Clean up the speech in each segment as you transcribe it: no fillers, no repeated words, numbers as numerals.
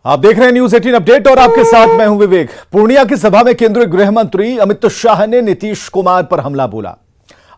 आप देख रहे हैं न्यूज 18 अपडेट और आपके साथ मैं हूं विवेक। पूर्णिया की सभा में केंद्रीय गृह मंत्री अमित शाह ने नीतीश कुमार पर हमला बोला।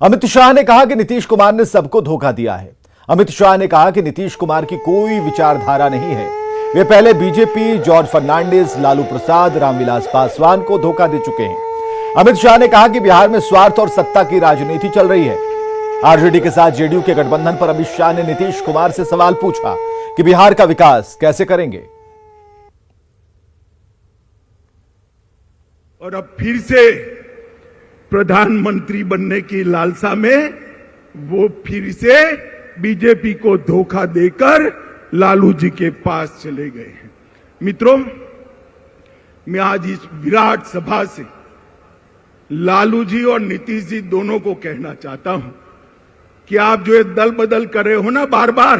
अमित शाह ने कहा कि नीतीश कुमार ने सबको धोखा दिया है। अमित शाह ने कहा कि नीतीश कुमार की कोई विचारधारा नहीं है। वे पहले बीजेपी, जॉर्ज फर्नांडिस, लालू प्रसाद, रामविलास पासवान को धोखा दे चुके हैं। अमित शाह ने कहा कि बिहार में स्वार्थ और सत्ता की राजनीति चल रही है। आरजेडी के साथ जेडीयू के गठबंधन पर अमित शाह ने नीतीश कुमार से सवाल पूछा कि बिहार का विकास कैसे करेंगे। और अब फिर से प्रधानमंत्री बनने की लालसा में वो फिर से बीजेपी को धोखा देकर लालू जी के पास चले गए हैं। मित्रों, मैं आज इस विराट सभा से लालू जी और नीतीश जी दोनों को कहना चाहता हूं कि आप जो ये दल बदल कर रहे हो ना बार बार,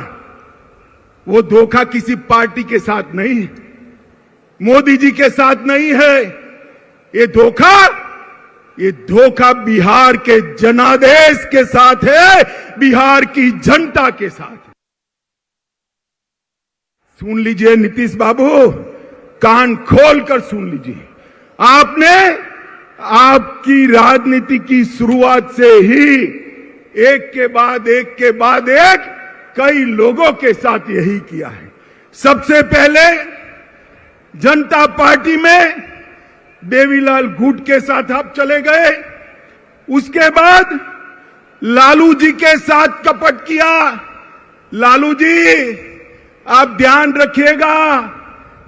वो धोखा किसी पार्टी के साथ नहीं है, मोदी जी के साथ नहीं है। ये धोखा बिहार के जनादेश के साथ है, बिहार की जनता के साथ है। सुन लीजिए नीतीश बाबू, कान खोलकर सुन लीजिए। आपने आपकी राजनीति की शुरुआत से ही एक के बाद एक कई लोगों के साथ यही किया है। सबसे पहले जनता पार्टी में देवीलाल गुट के साथ आप चले गए, उसके बाद लालू जी के साथ कपट किया। लालू जी, आप ध्यान रखिएगा,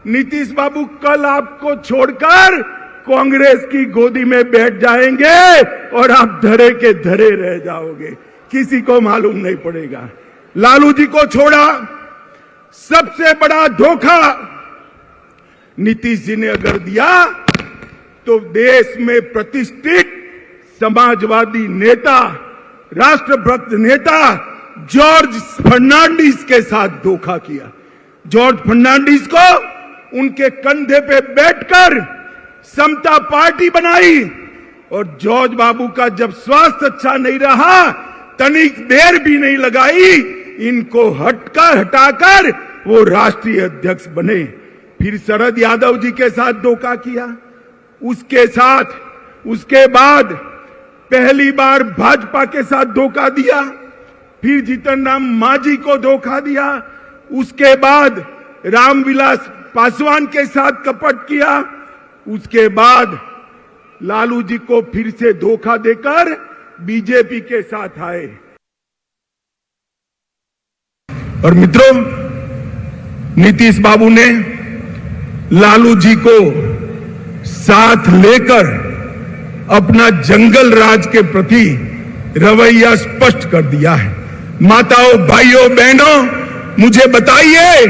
नीतीश बाबू कल आपको छोड़कर कांग्रेस की गोदी में बैठ जाएंगे और आप धरे के धरे रह जाओगे, किसी को मालूम नहीं पड़ेगा। लालू जी को छोड़ा। सबसे बड़ा धोखा नीतीश जी ने अगर दिया तो देश में प्रतिष्ठित समाजवादी नेता, राष्ट्रभक्त नेता जॉर्ज फर्नांडिस के साथ धोखा किया। जॉर्ज फर्नांडिस को उनके कंधे पे बैठकर समता पार्टी बनाई और जॉर्ज बाबू का जब स्वास्थ्य अच्छा नहीं रहा, तनिक देर भी नहीं लगाई, इनको हटाकर वो राष्ट्रीय अध्यक्ष बने। फिर शरद यादव जी के साथ धोखा किया। उसके बाद पहली बार भाजपा के साथ धोखा दिया, फिर जीतन राम मांझी को धोखा दिया, उसके बाद रामविलास पासवान के साथ कपट किया, उसके बाद लालू जी को फिर से धोखा देकर बीजेपी के साथ आए। और मित्रों, नीतीश बाबू ने लालू जी को साथ लेकर अपना जंगल राज के प्रति रवैया स्पष्ट कर दिया है। माताओं, भाइयों, बहनों, मुझे बताइए,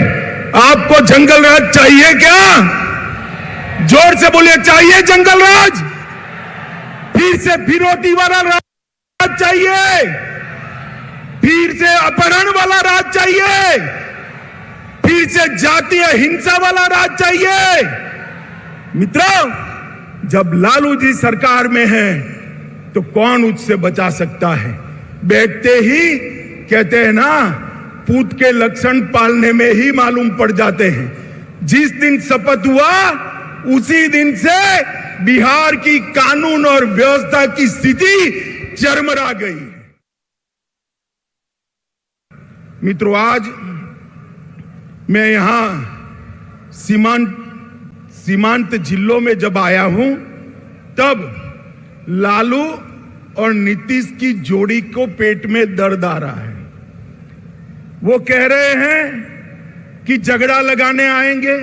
आपको जंगल राज चाहिए क्या? जोर से बोलिए, चाहिए जंगल राज? फिर से फिरौती वाला राज चाहिए? फिर से अपहरण वाला राज चाहिए? फिर से जातीय हिंसा वाला राज चाहिए? मित्रों, जब लालू जी सरकार में है तो कौन उससे बचा सकता है? बैठते ही कहते हैं ना, पूत के लक्षण पालने में ही मालूम पड़ जाते हैं। जिस दिन शपथ हुआ उसी दिन से बिहार की कानून और व्यवस्था की स्थिति चरमरा गई। मित्रों, आज मैं यहां सीमांत जिलों में जब आया हूं, तब लालू और नीतीश की जोड़ी को पेट में दर्द आ रहा है। वो कह रहे हैं कि झगड़ा लगाने आएंगे,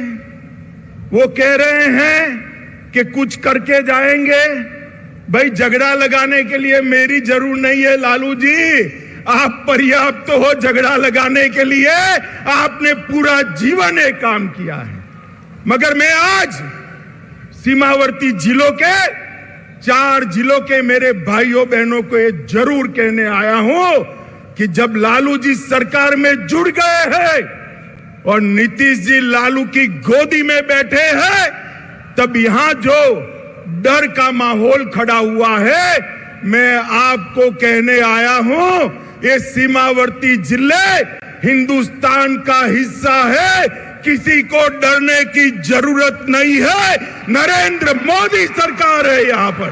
वो कह रहे हैं कि कुछ करके जाएंगे। भाई, झगड़ा लगाने के लिए मेरी जरूरत नहीं है लालू जी, आप पर्याप्त हो झगड़ा लगाने के लिए। आपने पूरा जीवन एक काम किया है। मगर मैं आज सीमावर्ती जिलों के 4 जिलों के मेरे भाइयों बहनों को ये जरूर कहने आया हूं कि जब लालू जी सरकार में जुड़ गए हैं और नीतीश जी लालू की गोदी में बैठे हैं, तब यहां जो डर का माहौल खड़ा हुआ है, मैं आपको कहने आया हूं, ये सीमावर्ती जिले हिंदुस्तान का हिस्सा है, किसी को डरने की जरूरत नहीं है। नरेंद्र मोदी सरकार है यहां पर।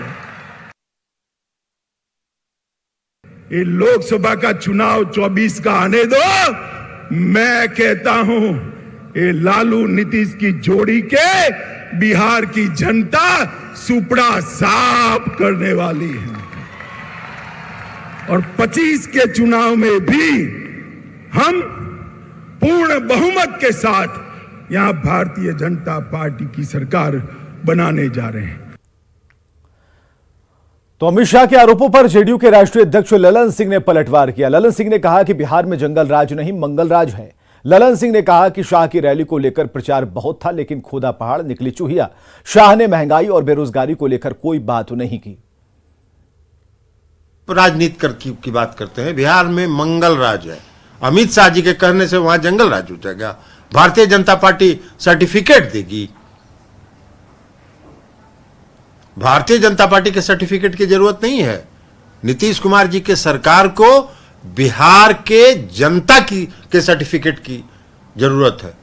ये लोकसभा का चुनाव 24 का आने दो। मैं कहता हूं ये लालू नीतीश की जोड़ी के बिहार की जनता सुपड़ा साफ करने वाली है। और 25 के चुनाव में भी हम पूर्ण बहुमत के साथ यहां भारतीय जनता पार्टी की सरकार बनाने जा रहे हैं। तो अमित शाह के आरोपों पर जेडीयू के राष्ट्रीय अध्यक्ष ललन सिंह ने पलटवार किया। ललन सिंह ने कहा कि बिहार में जंगल राज नहीं मंगल राज है। ललन सिंह ने कहा कि शाह की रैली को लेकर प्रचार बहुत था, लेकिन खोदा पहाड़ निकली चूहिया। शाह ने महंगाई और बेरोजगारी को लेकर कोई बात नहीं की। राजनीति की बात करते हैं। बिहार में मंगल राज है। अमित शाह जी के कहने से वहां जंगल राज हो जाएगा। भारतीय जनता पार्टी सर्टिफिकेट देगी। भारतीय जनता पार्टी के सर्टिफिकेट की जरूरत नहीं है। नीतीश कुमार जी के सरकार को बिहार के जनता के सर्टिफिकेट की जरूरत है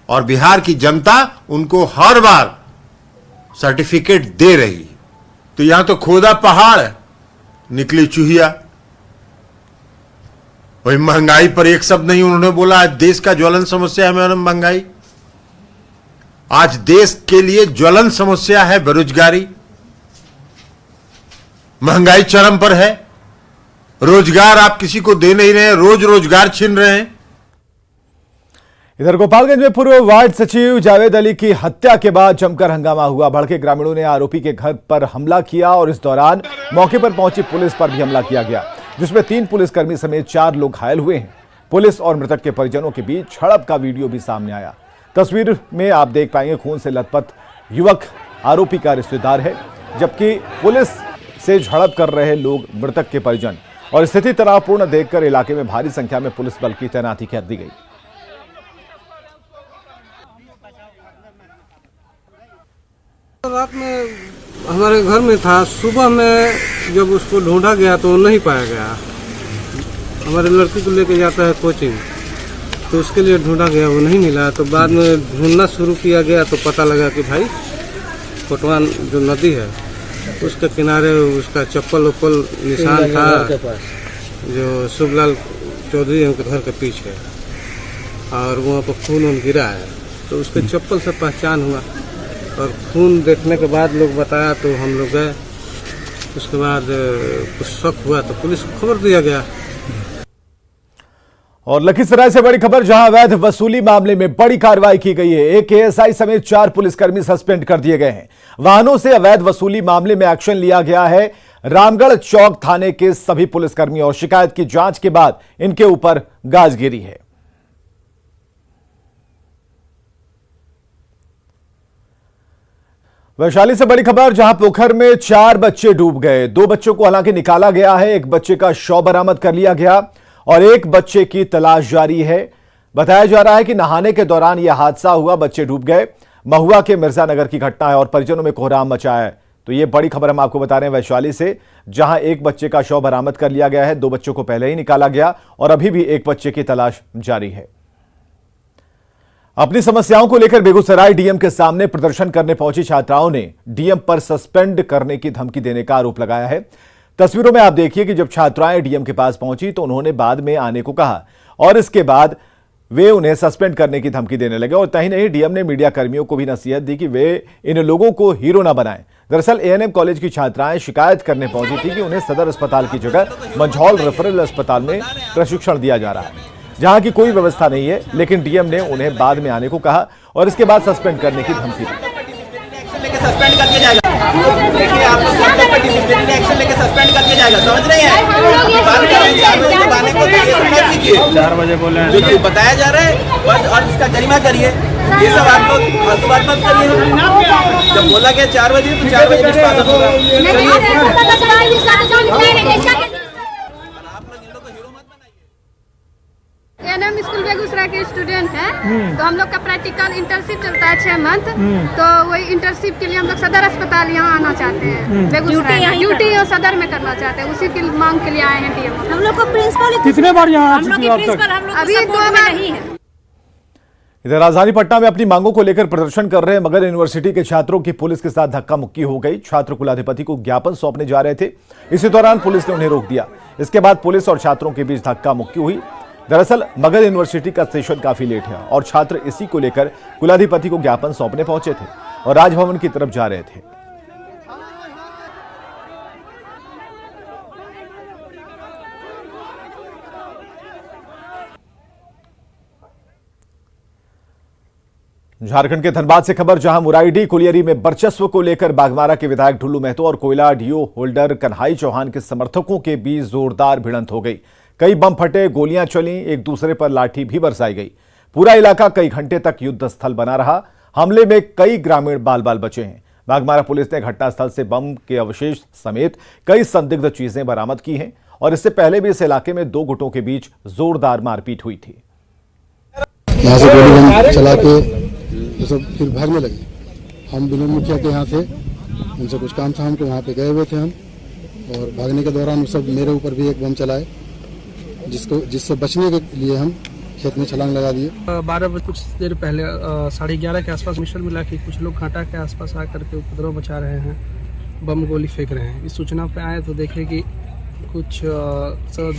और बिहार की जनता उनको हर बार सर्टिफिकेट दे रही है। तो यहां तो खोदा पहाड़ है, निकली चूहिया। वही महंगाई पर एक शब्द नहीं उन्होंने बोला। आज देश का ज्वलन समस्या है महंगाई। आज देश के लिए ज्वलन समस्या है बेरोजगारी। महंगाई चरम पर है। रोजगार आप किसी को दे नहीं रहे, रोज रोजगार छीन रहे हैं। इधर गोपालगंज में पूर्व वार्ड सचिव जावेद अली की हत्या के बाद जमकर हंगामा हुआ। भड़के ग्रामीणों ने आरोपी के घर पर हमला किया और इस दौरान मौके पर पहुंची पुलिस पर भी हमला किया गया, जिसमें 3 पुलिसकर्मी समेत 4 लोग घायल हुए हैं। पुलिस और मृतक के परिजनों के बीच झड़प का वीडियो भी सामने आया। तस्वीर में आप देख पाएंगे खून से लथपथ युवक आरोपी का रिश्तेदार है, जबकि पुलिस से झड़प कर रहे लोग मृतक के परिजन। और स्थिति तनावपूर्ण देखकर इलाके में भारी संख्या में पुलिस बल की तैनाती कर दी गई। रात में हमारे घर में था। सुबह में जब उसको ढूंढा गया तो नहीं पाया गया। हमारे लड़की को लेके जाता है कोचिंग, तो उसके लिए ढूंढा गया, वो नहीं मिला। तो बाद में ढूंढना शुरू किया गया तो पता लगा कि भाई कोटवान जो नदी है उसके किनारे उसका चप्पल उप्पल निशान था, जो शुभलाल चौधरी उनके घर के पीछे, और वहाँ पर खून गिरा है। तो उसके चप्पल से पहचान हुआ और खून देखने के बाद लोग बताया तो हम लोग गए। उसके बाद कुछ शक हुआ तो पुलिस को खबर दिया गया। और लखीसराय से बड़ी खबर, जहां अवैध वसूली मामले में बड़ी कार्रवाई की गई है। एक एएसआई समेत 4 पुलिसकर्मी सस्पेंड कर दिए गए हैं। वाहनों से अवैध वसूली मामले में एक्शन लिया गया है। रामगढ़ चौक थाने के सभी पुलिसकर्मी और शिकायत की जांच के बाद इनके ऊपर गाज गिरी है। वैशाली से बड़ी खबर, जहां पोखर में 4 बच्चे डूब गए। 2 बच्चों को हालांकि निकाला गया है। एक बच्चे का शव बरामद कर लिया गया और एक बच्चे की तलाश जारी है। बताया जा रहा है कि नहाने के दौरान यह हादसा हुआ, बच्चे डूब गए। महुआ के मिर्जा नगर की घटना है और परिजनों में कोहराम मचा है। तो यह बड़ी खबर हम आपको बता रहे हैं वैशाली से, जहां एक बच्चे का शव बरामद कर लिया गया है। 2 बच्चों को पहले ही निकाला गया और अभी भी एक बच्चे की तलाश जारी है। अपनी समस्याओं को लेकर बेगूसराय डीएम के सामने प्रदर्शन करने पहुंची छात्राओं ने डीएम पर सस्पेंड करने की धमकी देने का आरोप लगाया है। तस्वीरों में आप देखिए कि जब छात्राएं डीएम के पास पहुंची तो उन्होंने बाद में आने को कहा और इसके बाद वे उन्हें सस्पेंड करने की धमकी देने लगे। और तहीं नहीं, डीएम ने मीडिया कर्मियों को भी नसीहत दी कि वे इन लोगों को हीरो ना बनाएं। दरअसल एएनएम कॉलेज की छात्राएं शिकायत करने पहुंची थी कि उन्हें सदर अस्पताल की जगह मंझौल रेफरल अस्पताल में प्रशिक्षण दिया जा रहा है, जहां की कोई व्यवस्था नहीं है। लेकिन डीएम ने उन्हें बाद में आने को कहा और इसके बाद सस्पेंड करने की धमकी दी। सस्पेंड कर दिया जाएगा। देखिए आप लोग पर डिसिप्लिनरी एक्शन लेके सस्पेंड कर दिया जाएगा, समझ रहे हैं? बात कर रहे हैं 4 बजे तक आने को, तो ये सब मत सीखिए। 4 बजे बोले हैं जो बताया जा रहा है बस, और इसका जरिमा करिए। ये सब आप लोग फालतू बात मत करिए। जब बोला गया 4 बजे तो 4 बजे निष्पादन होगा। एएनएम स्कूल बेगूसराय के स्टूडेंट हैं, तो हम लोग का प्रैक्टिकल इंटर्नशिप चलता है 6 मंथ। तो वही इंटर्नशिप के लिए हम लोग सदर अस्पताल यहाँ आना चाहते हैं। बेगूसराय ड्यूटी और सदर में करना चाहते हैं, उसी की मांग के लिए आए हैं डीएम। हम लोग को प्रिंसिपल कितने बार यहाँ अभी 2 बार नहीं है। इधर राजधानी पटना में अपनी मांगों को लेकर प्रदर्शन कर रहे मगध यूनिवर्सिटी के छात्रों की पुलिस के साथ धक्का मुक्की हो गई। छात्र कुलाधिपति को ज्ञापन सौंपने जा रहे थे, इसी दौरान पुलिस ने उन्हें रोक दिया। इसके बाद पुलिस और छात्रों के बीच धक्का मुक्की हुई। दरअसल मगध यूनिवर्सिटी का सेशन काफी लेट है और छात्र इसी को लेकर कुलाधिपति को ज्ञापन सौंपने पहुंचे थे और राजभवन की तरफ जा रहे थे। झारखंड के धनबाद से खबर, जहां मुराइडी कुलियरी में वर्चस्व को लेकर बाघमारा के विधायक ढुल्लू महतो और कोयला डीओ होल्डर कन्हाई चौहान के समर्थकों के बीच जोरदार भिड़ंत हो गई। कई बम फटे, गोलियां चली, एक दूसरे पर लाठी भी बरसाई गई। पूरा इलाका कई घंटे तक युद्ध स्थल बना रहा। हमले में कई ग्रामीण बाल बाल बचे हैं। बाघमारा पुलिस ने घटनास्थल से बम के अवशेष समेत कई संदिग्ध चीजें बरामद की हैं और इससे पहले भी इस इलाके में दो गुटों के बीच जोरदार मारपीट हुई थी। यहाँ से गोली चला के तो सब फिर भागने लगे। हम विनोद मुखिया के यहाँ थे, उनसे कुछ काम था, हमको वहाँ पे गए हुए थे हम, और भागने के दौरान वो सब मेरे ऊपर भी एक बम चलाए, जिससे बचने के लिए हम खेत में छलांग लगा दिए। 12 बजे कुछ देर पहले 11:30 के आसपास मिशन मिला कि कुछ लोग घाटा के आसपास आकर के उपद्रव मचा रहे हैं, बम गोली फेंक रहे हैं। इस सूचना पे आए तो देखे कि कुछ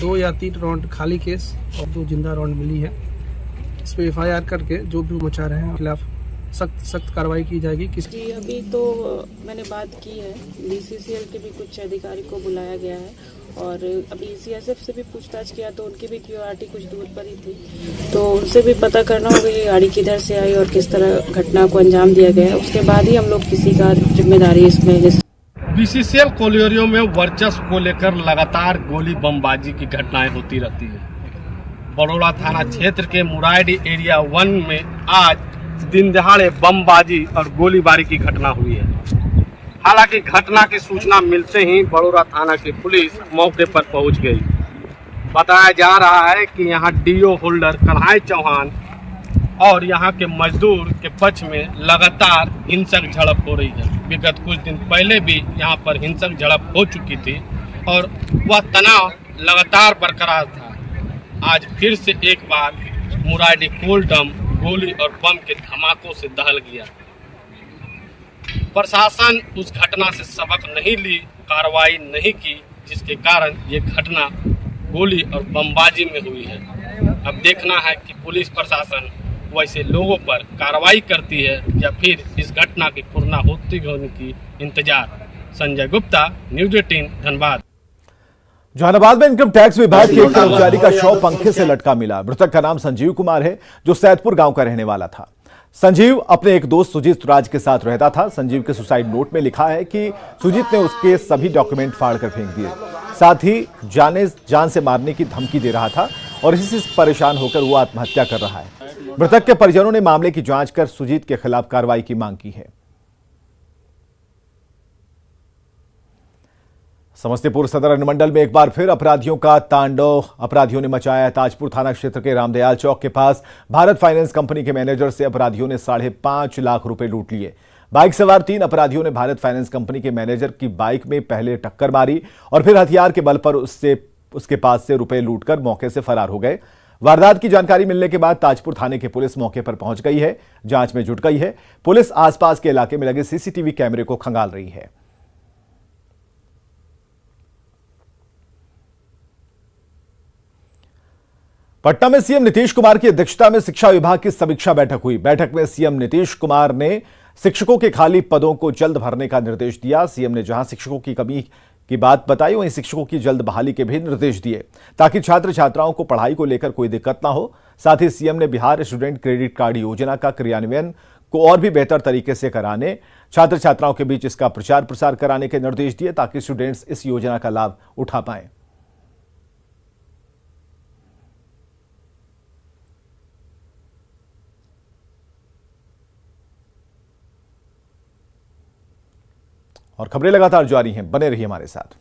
2 या 3 राउंड खाली केस और 2 जिंदा राउंड मिली है। इस पर FIR करके जो भी मचा रहे हैं खिलाफ सख्त कार्रवाई की जाएगी। जी अभी तो मैंने बात की है, BCCL के भी कुछ अधिकारी को बुलाया गया है और अभी CSF से भी पूछताछ किया तो उनकी भी QRT कुछ दूर पर ही थी, तो उनसे भी पता करना होगा ये गाड़ी किधर से आई और किस तरह घटना को अंजाम दिया गया है। उसके बाद ही हम लोग किसी का जिम्मेदारी इसमें। BCCL कोलियरियों में वर्चस्व को लेकर लगातार गोली बमबाजी की घटनाएं होती रहती है। बड़ौदा थाना क्षेत्र के मुराइडी एरिया 1 में आज दिन दहाड़े बमबाजी और गोलीबारी की घटना हुई है। हालांकि घटना की सूचना मिलते ही बड़ौदा थाना की पुलिस मौके पर पहुंच गई। बताया जा रहा है कि यहां डीओ होल्डर कन्हाई चौहान और यहां के मजदूर के पक्ष में लगातार हिंसक झड़प हो रही है। विगत कुछ दिन पहले भी यहां पर हिंसक झड़प हो चुकी थी और वह तनाव लगातार बरकरार था। आज फिर से एक बार मुराइडी कोलडम गोली और बम के धमाकों से दहल गया। प्रशासन उस घटना से सबक नहीं ली, कार्रवाई नहीं की, जिसके कारण ये घटना गोली और बमबाजी में हुई है। अब देखना है कि पुलिस प्रशासन वैसे लोगों पर कार्रवाई करती है या फिर इस घटना की पूर्णाहुति होने की इंतजार। संजय गुप्ता, न्यूज़ 18 धनबाद। जहानाबाद में इनकम टैक्स विभाग के एक कर्मचारी का शव पंखे से लटका मिला। मृतक का नाम संजीव कुमार है, जो सैदपुर गांव का रहने वाला था। संजीव अपने एक दोस्त सुजीत राज के साथ रहता था। संजीव के सुसाइड नोट में लिखा है कि सुजीत ने उसके सभी डॉक्यूमेंट फाड़कर फेंक दिए, साथ ही जान से मारने की धमकी दे रहा था और इसी से परेशान होकर वो आत्महत्या कर रहा है। मृतक के परिजनों ने मामले की जांच कर सुजीत के खिलाफ कार्रवाई की मांग की है। समस्तीपुर सदर अनुमंडल में एक बार फिर अपराधियों का तांडव। अपराधियों ने मचाया ताजपुर थाना क्षेत्र के रामदयाल चौक के पास भारत फाइनेंस कंपनी के मैनेजर से अपराधियों ने 5.5 लाख रुपए लूट लिए। बाइक सवार 3 अपराधियों ने भारत फाइनेंस कंपनी के मैनेजर की बाइक में पहले टक्कर मारी और फिर हथियार के बल पर उसके पास से रुपए लूटकर मौके से फरार हो गए। वारदात की जानकारी मिलने के बाद ताजपुर थाने की पुलिस मौके पर पहुंच गई है, जांच में जुट गई है। पुलिस आसपास के इलाके में लगे CCTV कैमरे को खंगाल रही है। पटना में सीएम नीतीश कुमार की अध्यक्षता में शिक्षा विभाग की समीक्षा बैठक हुई। बैठक में सीएम नीतीश कुमार ने शिक्षकों के खाली पदों को जल्द भरने का निर्देश दिया। सीएम ने जहां शिक्षकों की कमी की बात बताई, वहीं शिक्षकों की जल्द बहाली के भी निर्देश दिए ताकि छात्र छात्राओं को पढ़ाई को लेकर कोई दिक्कत ना हो। साथ ही सीएम ने बिहार स्टूडेंट क्रेडिट कार्ड योजना का क्रियान्वयन को और भी बेहतर तरीके से कराने, छात्र छात्राओं के बीच इसका प्रचार प्रसार कराने के निर्देश दिए ताकि स्टूडेंट्स इस योजना का लाभ उठा पाएं। और खबरें लगातार जारी हैं, बने रहिए हमारे साथ।